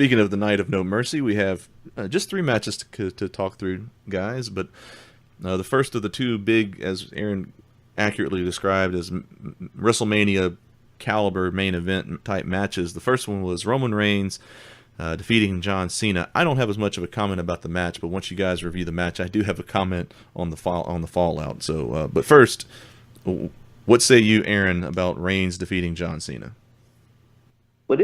speaking of the Night of No Mercy, we have just 3 matches to talk through, guys. But the first of the 2 big, as Aaron accurately described, as WrestleMania caliber main event type matches. The first one was Roman Reigns defeating John Cena. I don't have as much of a comment about the match, but once you guys review the match, I do have a comment on the fallout. So, but first, what say you, Aaron, about Reigns defeating John Cena? But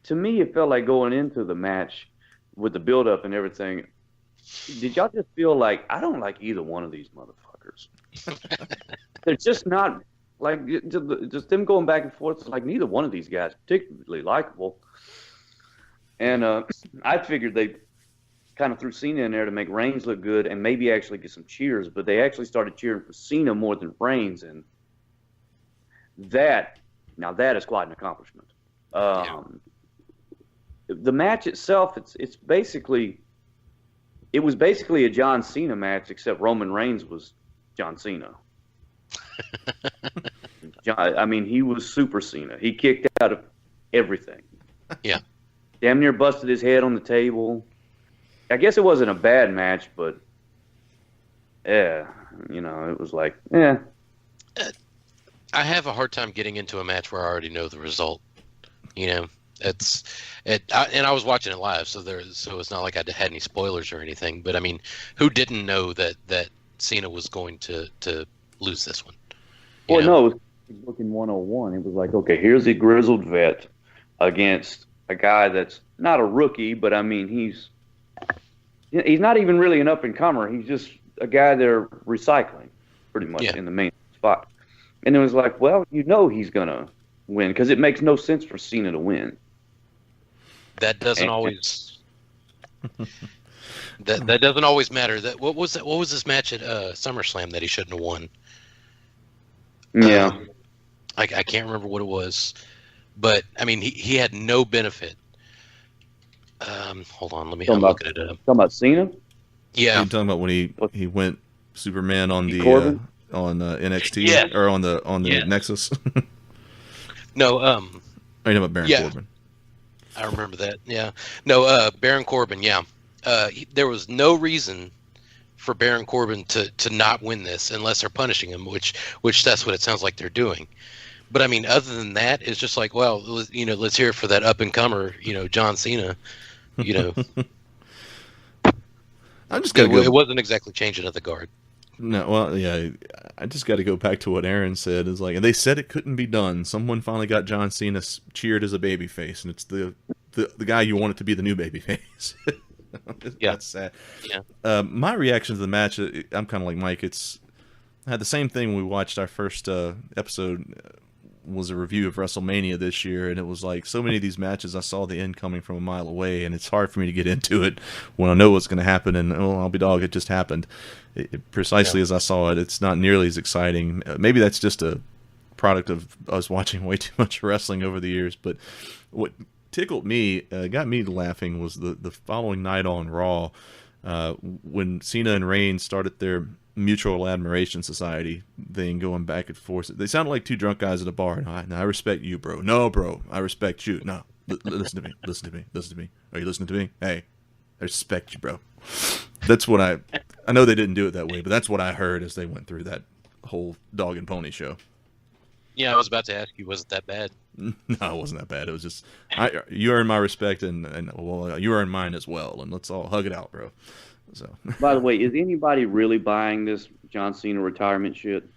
to me, it felt like going into the match with the build-up and everything. Did y'all just feel like, I don't like either one of these motherfuckers? They're just not, like, just them going back and forth. Like, neither one of these guys particularly likable. And I figured they kind of threw Cena in there to make Reigns look good and maybe actually get some cheers. But they actually started cheering for Cena more than Reigns. And that is quite an accomplishment. The match itself, it was basically a John Cena match, except Roman Reigns was John Cena. He was Super Cena. He kicked out of everything. Yeah. Damn near busted his head on the table. I guess it wasn't a bad match, but yeah, it was like, yeah. I have a hard time getting into a match where I already know the result. And I was watching it live, so it's not like I had any spoilers or anything. But I mean, who didn't know that Cena was going to lose this one? Well, no, it was looking 101. It was like, okay, here's a grizzled vet against a guy that's not a rookie, but I mean, he's not even really an up and comer. He's just a guy they're recycling pretty much in the main spot. And it was like, well, he's gonna win because it makes no sense for Cena to win. That doesn't always. that doesn't always matter. What was this match at SummerSlam that he shouldn't have won? Yeah, I can't remember what it was, but I mean he had no benefit. Hold on, I'm looking it up. Talking about Cena? Yeah, you're talking about when he went Superman on the on NXT or on the Nexus. No, I know about Baron Corbin. I remember that. Yeah, no, Baron Corbin. Yeah, there was no reason for Baron Corbin to not win this unless they're punishing him, which that's what it sounds like they're doing. But I mean, other than that, it's just like, well, let's hear it for that up and comer, John Cena. I'm just gonna go. It wasn't exactly changing of the guard. No, well, yeah, I just got to go back to what Aaron said. Is like, and they said it couldn't be done. Someone finally got John Cena cheered as a babyface, and it's the guy you want it to be the new babyface. Yeah, that's sad. Yeah. My reaction to the match, I'm kind of like Mike. I had the same thing when we watched our first episode. Was a review of WrestleMania this year, and it was like so many of these matches I saw the end coming from a mile away, and it's hard for me to get into it when I know what's going to happen, and I'll be dog, it just happened. Precisely as I saw it, it's not nearly as exciting. Maybe that's just a product of us watching way too much wrestling over the years, but what tickled me, got me laughing, was the following night on Raw, when Cena and Reigns started their mutual admiration society thing going back and forth. They sounded like 2 drunk guys at a bar. No, I respect you, bro. No, bro, I respect you. No, listen to me. Listen to me. Listen to me. Are you listening to me? Hey, I respect you, bro. That's what I know they didn't do it that way, but that's what I heard as they went through that whole dog and pony show. Yeah, I was about to ask you, was it that bad? No, it wasn't that bad. It was just, you earn my respect, and well, you earn mine as well, and let's all hug it out, bro. So. By the way, is anybody really buying this John Cena retirement shit?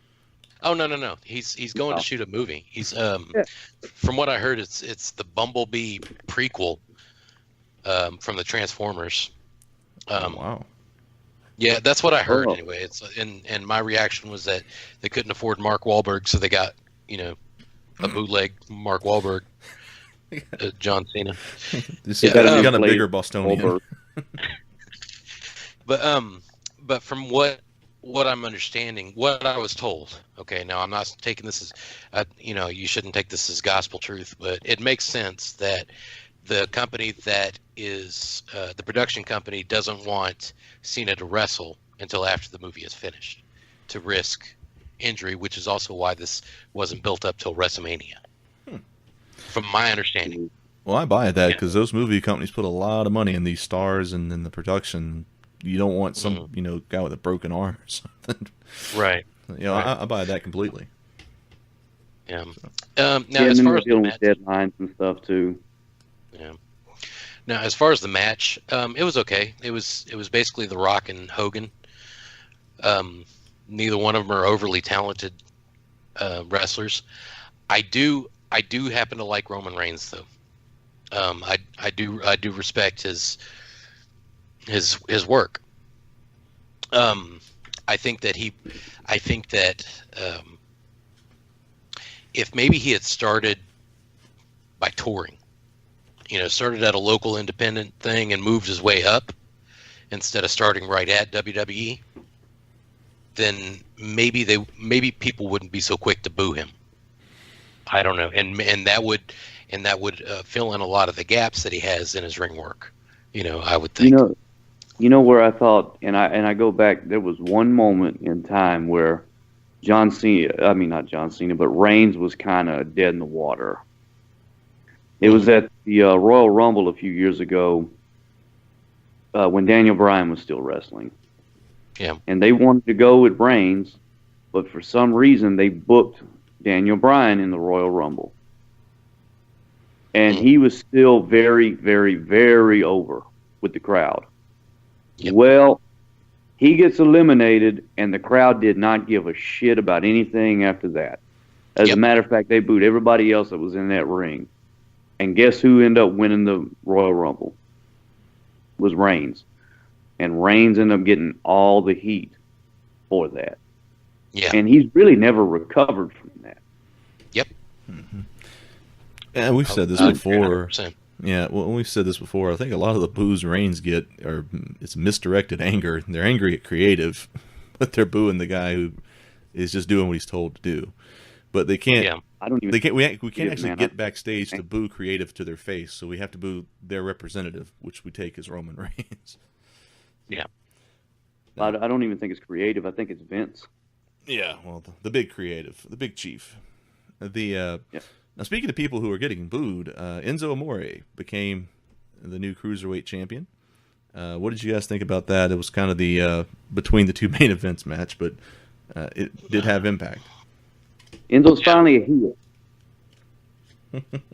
Oh no. He's going to shoot a movie. He's from what I heard, it's the Bumblebee prequel from the Transformers. Wow. Yeah, that's what I heard anyway. It's and my reaction was that they couldn't afford Mark Wahlberg, so they got a bootleg Mark Wahlberg, John Cena. You got a bigger Bostonian. But from what I'm understanding, what I was told, okay, now I'm not taking this as, you shouldn't take this as gospel truth, but it makes sense that the company that is the production company doesn't want Cena to wrestle until after the movie is finished to risk injury, which is also why this wasn't built up till WrestleMania, from my understanding. Well, I buy that because those movie companies put a lot of money in these stars and in the production. You don't want some, guy with a broken arm or something. Right. Right. I buy that completely. Yeah. Now, as far as dealing with deadlines and stuff too. Yeah. Now, as far as the match, it was okay. It was basically The Rock and Hogan. Neither one of them are overly talented wrestlers. I do happen to like Roman Reigns though. I do respect his work. I think that if maybe he had started by touring, started at a local independent thing and moved his way up instead of starting right at WWE, then maybe people wouldn't be so quick to boo him. I don't know, and that would fill in a lot of the gaps that he has in his ring work. I would think. Where I thought, and I go back. There was one moment in time where not John Cena, but Reigns was kind of dead in the water. It was at the Royal Rumble a few years ago when Daniel Bryan was still wrestling. Yeah. And they wanted to go with Reigns, but for some reason they booked Daniel Bryan in the Royal Rumble. And he was still very, very, very over with the crowd. Yep. Well, he gets eliminated, and the crowd did not give a shit about anything after that. As a matter of fact, they booed everybody else that was in that ring. And guess who ended up winning the Royal Rumble? It was Reigns. And Reigns ended up getting all the heat for that. Yeah. And he's really never recovered from that. Yep. Mm-hmm. And we've said this before. 100%. Yeah, well, we've said this before. I think a lot of the boos Reigns get it's misdirected anger. They're angry at creative, but they're booing the guy who is just doing what he's told to do. But they can't. Yeah, I don't even. They can't. We can't actually get backstage to boo creative to their face. So we have to boo their representative, which we take as Roman Reigns. Yeah. I don't even think it's creative. I think it's Vince. Yeah, well, the big creative, the big chief. Now, speaking of people who are getting booed, Enzo Amore became the new Cruiserweight champion. What did you guys think about that? It was kind of the between the two main events match, but it did have impact. Enzo's finally a heel.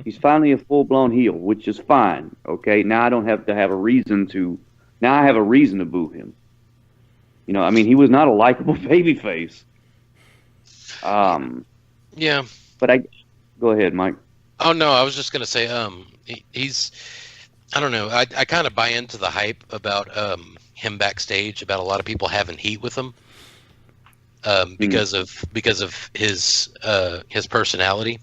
He's finally a full-blown heel, which is fine. Okay, now I don't have to have a reason to. Now I have a reason to boo him. He was not a likable babyface. Yeah. But go ahead, Mike. Oh no, I was just gonna say, he's. I don't know. I kind of buy into the hype about him backstage, about a lot of people having heat with him, because of his personality.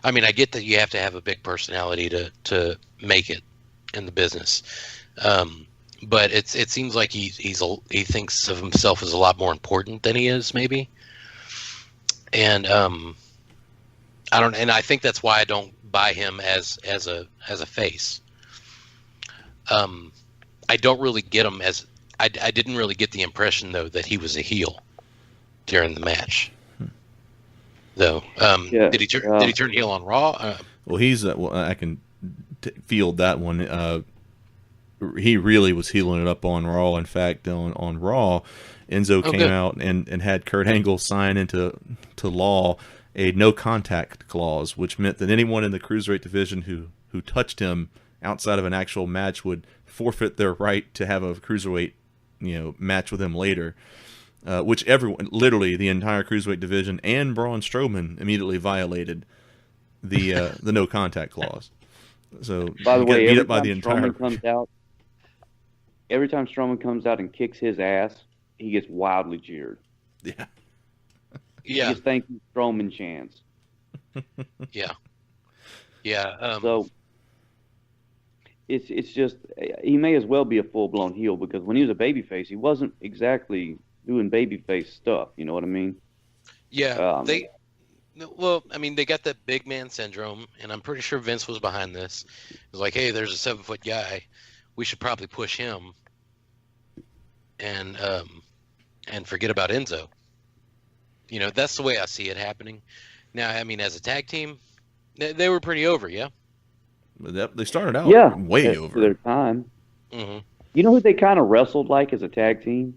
I mean, I get that you have to have a big personality to make it in the business, but it seems like he thinks of himself as a lot more important than he is, maybe, and I think that's why I don't buy him as a face. I don't really get him as I didn't really get the impression though that he was a heel during the match. Though, did he turn heel on Raw? Well, he's I can field that one. He really was healing it up on Raw. In fact, on Raw, Enzo came out and had Kurt Angle sign into law a no contact clause, which meant that anyone in the Cruiserweight division who touched him outside of an actual match would forfeit their right to have a Cruiserweight match with him later. Which everyone, literally the entire Cruiserweight division and Braun Strowman immediately violated the no contact clause. So by the way, beat up by the entire. Every time Strowman comes out and kicks his ass, he gets wildly cheered. Yeah. Yeah. He gets thank you Strowman chants. Yeah. Yeah. So it's just he may as well be a full blown heel because when he was a babyface, he wasn't exactly doing babyface stuff. You know what I mean? Yeah. They got that big man syndrome, and I'm pretty sure Vince was behind this. It was like, hey, there's a 7-foot guy. We should probably push him and forget about Enzo. That's the way I see it happening. Now, I mean, as a tag team, they were pretty over, yeah? They started out way for over their time. Mm-hmm. You know who they kind of wrestled like as a tag team?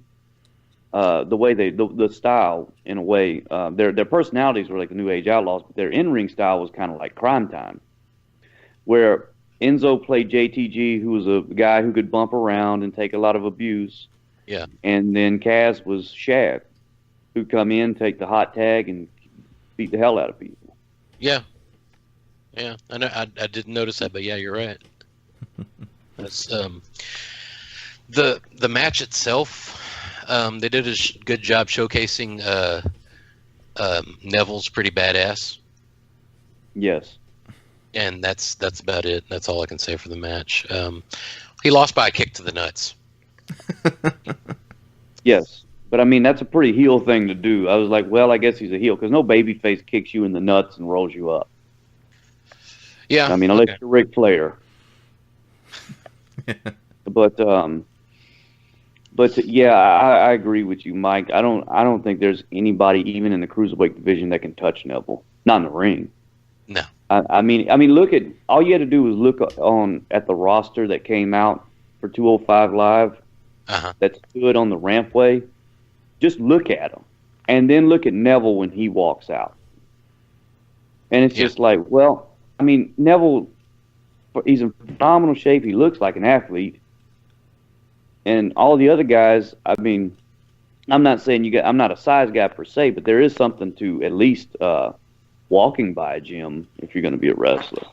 The way the style, in a way, their personalities were like the New Age Outlaws, but their in-ring style was kind of like Crime Time, where Enzo played JTG, who was a guy who could bump around and take a lot of abuse. Yeah. And then Kaz was Shad, who'd come in, take the hot tag, and beat the hell out of people. Yeah. Yeah. I know. I didn't notice that, but yeah, you're right. That's the match itself. They did a good job showcasing Neville's pretty badass. Yes. And that's about it. That's all I can say for the match. He lost by a kick to the nuts. Yes. But, I mean, that's a pretty heel thing to do. I was like, well, I guess he's a heel, because no babyface kicks you in the nuts and rolls you up. Yeah. I mean, unless you're Ric Flair. But yeah, I agree with you, Mike. I don't think there's anybody, even in the cruiserweight division, that can touch Neville. Not in the ring. No. I mean, look at all you had to do was look at the roster that came out for 205 Live. That stood on the rampway. Just look at them, and then look at Neville when he walks out. And it's just like, well, I mean, Neville, he's in phenomenal shape. He looks like an athlete. And all the other guys, I mean, I'm not saying I'm not a size guy per se, but there is something to at least walking by a gym if you're going to be a wrestler.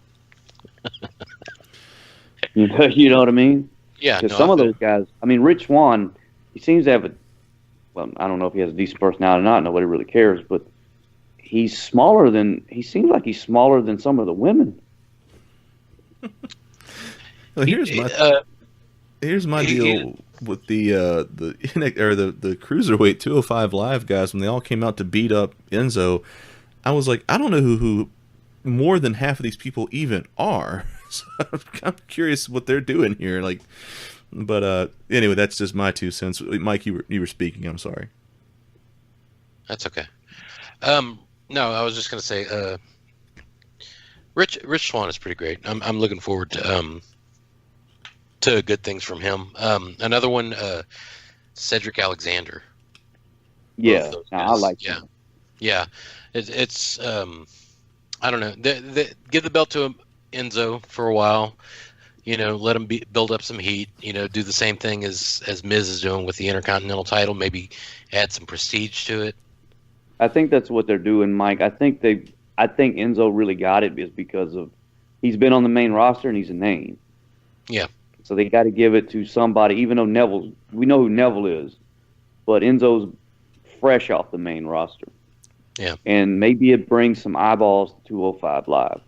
You know what I mean? Yeah. Because some of those guys, I mean, Rich Swann, he seems to have well, I don't know if he has a decent personality or not. Nobody really cares, but he seems like he's smaller than some of the women. Well, here's my deal with the cruiserweight 205 Live guys when they all came out to beat up Enzo. I was like, I don't know who more than half of these people even are. So I'm kind of curious what they're doing here. Like, but anyway, that's just my 2 cents. Mike, you were speaking. I'm sorry. That's okay. No, I was just gonna say, Rich Swann is pretty great. I'm looking forward to good things from him. Another one, Cedric Alexander. Yeah, I like him. Yeah. It's I don't know. Give the belt to Enzo for a while. You know, let him build up some heat. You know, do the same thing as Miz is doing with the Intercontinental title. Maybe add some prestige to it. I think that's what they're doing, Mike. I think Enzo really got it is because of he's been on the main roster and he's a name. Yeah. So they got to give it to somebody, even though we know who Neville is, but Enzo's fresh off the main roster. Yeah. And maybe it brings some eyeballs to 205 Live.